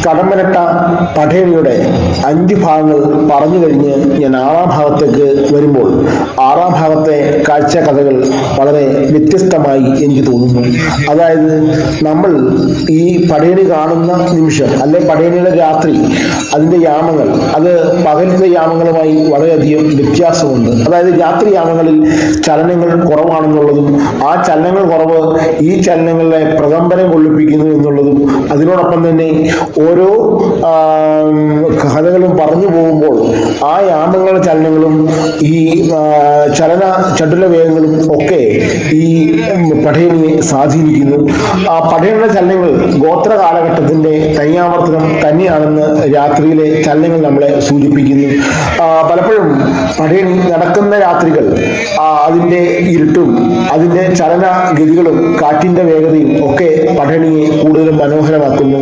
കടമ്പനിട്ട പടയണിയുടെ 5 ഭാഗങ്ങൾ പറഞ്ഞു കഴിഞ്ഞ് ഞാൻ 6ാം ഭാഗത്തേക്ക് വരുമ്പോൾ 6ാം ഭാഗത്തെ കാഴ്ച കഥകൾ വളരെ വ്യത്യസ്തമായി എനിക്ക് തോന്നുന്നു. അതായത് നമ്മൾ ഈ പടയണി കാണുന്ന നിമിഷം അല്ലെ പടയണിയുടെ രാത്രി അതിൻ്റെ യാമങ്ങൾ അത് പകലിലെ യാമങ്ങളുമായി വളരെയധികം വ്യത്യാസമുണ്ട്. അതായത് രാത്രി യാമങ്ങളിൽ ചലനങ്ങൾ കുറവാണെന്നുള്ളതും ആ ചലനങ്ങൾ കുറവ് ഈ ചലനങ്ങളെ പ്രകമ്പനം കൊള്ളിപ്പിക്കുന്നു എന്നുള്ളതും അതിനോടൊപ്പം തന്നെ ഓരോ കഥകളും പറഞ്ഞു പോകുമ്പോൾ ആ യാമങ്ങളുടെ ചലനങ്ങളും ഈ ചലന ചടുല വേഗങ്ങളും ഒക്കെ ഈ പടയണിയെ സ്വാധീനിക്കുന്നു. ആ പടയണിയുടെ ചലനങ്ങൾ ഗോത്ര കാലഘട്ടത്തിന്റെ തനിയാവർത്തനം തന്നെയാണെന്ന് രാത്രിയിലെ ചലനങ്ങൾ നമ്മളെ സൂചിപ്പിക്കുന്നു. പലപ്പോഴും പടയണി നടക്കുന്ന രാത്രികൾ അതിൻ്റെ ഇരുട്ടും അതിൻ്റെ ചലനഗതികളും കാറ്റിൻ്റെ വേഗതയും ഒക്കെ പടയണിയെ കൂടുതലും മനോഹരമാക്കുന്നു.